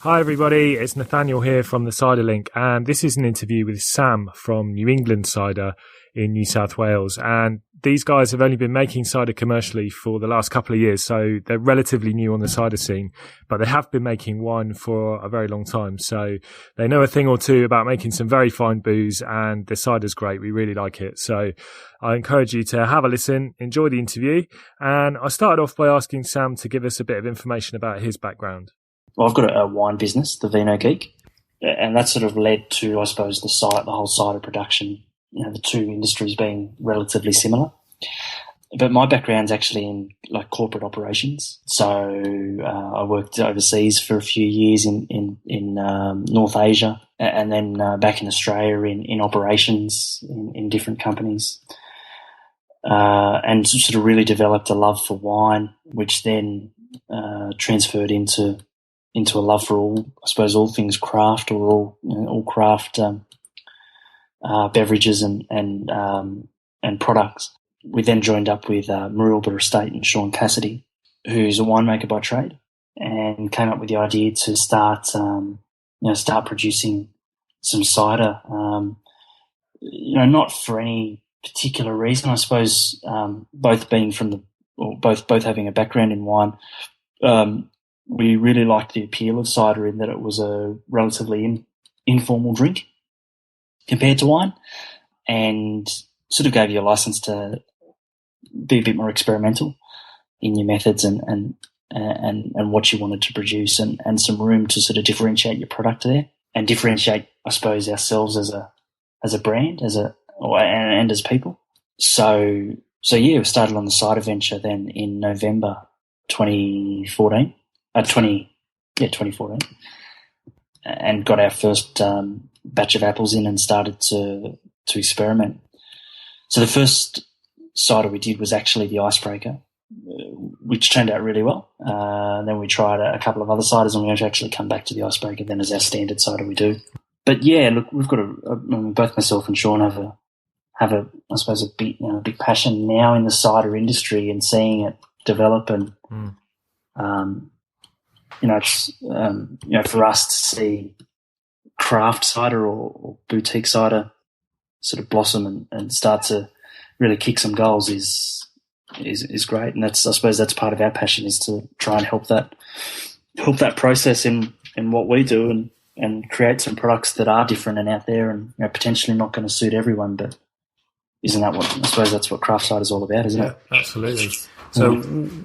Hi everybody, it's Nathaniel here from the Cider Link, and this is an interview with Sam from New England Cider in New South Wales. And these guys have only been making cider commercially for the last couple of years, so they're relatively new on the cider scene, but they have been making wine for a very long time. So they know a thing or two about making some very fine booze, and the cider's great. We really like it. So I encourage you to have a listen, enjoy the interview. And I started off by asking Sam to give us a bit of information about his background. Well, I've got a wine business, the Vino Geek, and that sort of led to, I suppose, the whole cider production, the two industries being relatively similar. But my background's actually in like corporate operations. So I worked overseas for a few years in North Asia, and then back in Australia in operations in different companies, and sort of really developed a love for wine, which then transferred into a love for all things craft, or all craft beverages and products. We then joined up with Marilba Estate and Sean Cassidy, who's a winemaker by trade, and came up with the idea to start producing some cider. Not for any particular reason, I suppose. Both having a background in wine. We really liked the appeal of cider in that it was a relatively informal drink compared to wine, and sort of gave you a license to be a bit more experimental in your methods and what you wanted to produce, and some room to sort of differentiate your product there and differentiate, I suppose, ourselves as a brand, and as people. So yeah, we started on the cider venture then in November 2014. 2014, and got our first batch of apples in and started to experiment. So the first cider we did was actually the Icebreaker, which turned out really well. Then we tried a couple of other ciders, and we actually come back to the Icebreaker then as our standard cider we do. But yeah, look, we've got both myself and Sean have a I suppose a big passion now in the cider industry and seeing it develop, and for us to see craft cider or boutique cider sort of blossom and start to really kick some goals is great. And I suppose that's part of our passion, is to try and help that process in what we do, and create some products that are different and out there, and potentially not going to suit everyone, but isn't that what, I suppose that's what craft cider is all about, isn't it? Yeah, absolutely. So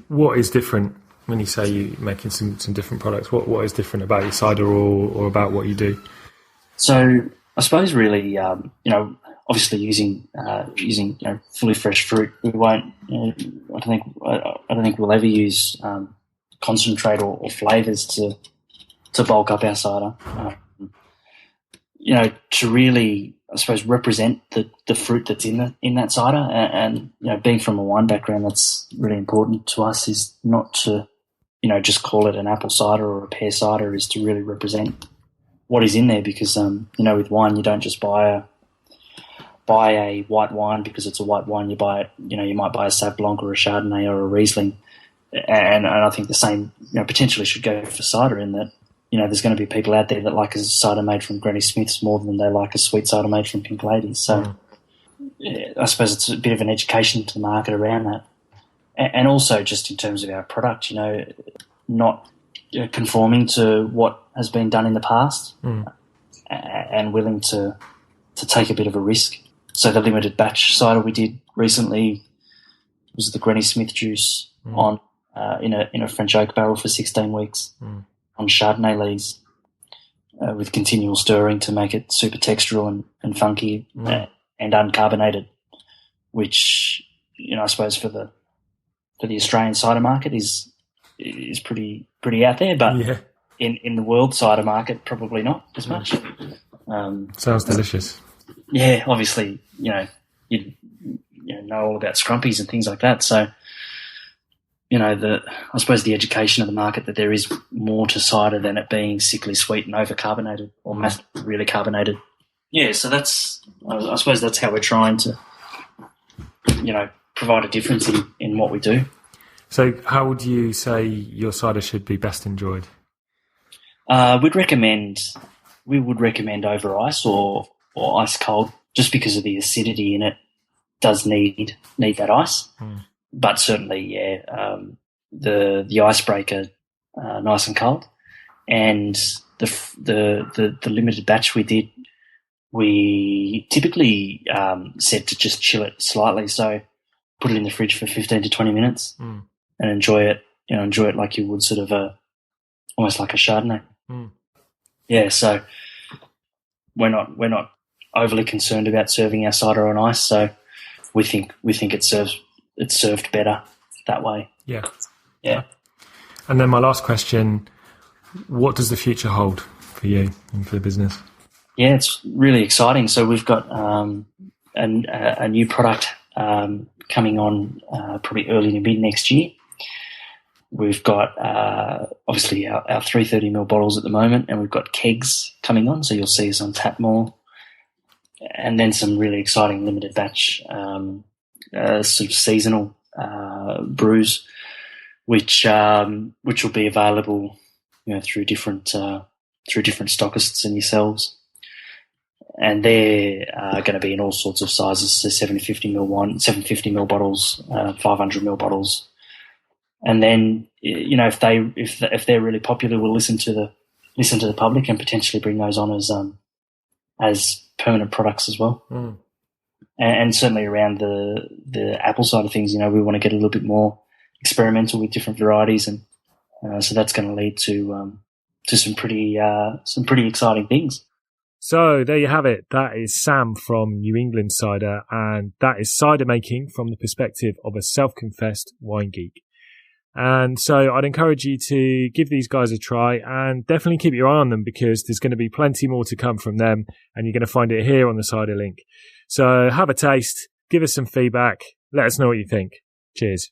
what is different when you say you're making some different products? What is different about your cider or about what you do? So I suppose really, obviously using fully fresh fruit, we won't. I don't think we'll ever use concentrate or flavors to bulk up our cider. To really, I suppose, represent the fruit that's in that cider, and being from a wine background, that's really important to us. Is not to just call it an apple cider or a pear cider, is to really represent what is in there, because with wine you don't just buy a white wine because it's a white wine. You buy it, you might buy a Sauv Blanc or a Chardonnay or a Riesling, and I think the same potentially should go for cider, in that there's going to be people out there that like a cider made from Granny Smiths more than they like a sweet cider made from Pink Ladies. So I suppose it's a bit of an education to the market around that. And also just in terms of our product, not conforming to what has been done in the past, and willing to take a bit of a risk. So the limited batch cider we did recently was the Granny Smith juice on in a French oak barrel for 16 weeks on Chardonnay lees, with continual stirring to make it super textural and funky and uncarbonated, which I suppose for the Australian cider market is pretty out there, but in the world cider market probably not as much. Sounds delicious. Yeah, obviously you know all about scrumpies and things like that. So I suppose the education of the market that there is more to cider than it being sickly sweet and overcarbonated or really carbonated. Yeah, so I suppose that's how we're trying to provide a difference in what we do. So how would you say your cider should be best enjoyed? We would recommend over ice or ice cold, just because of the acidity in it. Does need that ice, but certainly, the icebreaker, nice and cold, and the limited batch we did, we typically said to just chill it slightly, so put it in the fridge for 15 to 20 minutes and enjoy it. Enjoy it like you would sort of almost like a Chardonnay. Yeah, so we're not overly concerned about serving our cider on ice, so we think it's served better that way. Yeah. And then my last question: what does the future hold for you and for the business? Yeah, it's really exciting. So we've got a new product coming on probably early to mid next year. We've got obviously our 330ml bottles at the moment, and we've got kegs coming on, so you'll see us on tap more. And then some really exciting limited batch sort of seasonal brews, which will be available, through different stockists and yourselves. And they're going to be in all sorts of sizes, so 750ml bottles, 500ml bottles. And then, if they're really popular, we'll listen to the public and potentially bring those on as permanent products as well. And certainly around the apple side of things, we want to get a little bit more experimental with different varieties, and so that's going to lead to some pretty exciting things. So there you have it. That is Sam from New England Cider, and that is cider making from the perspective of a self-confessed wine geek. And so I'd encourage you to give these guys a try, and definitely keep your eye on them, because there's going to be plenty more to come from them, and you're going to find it here on the Cider Link. So have a taste, give us some feedback, let us know what you think. Cheers.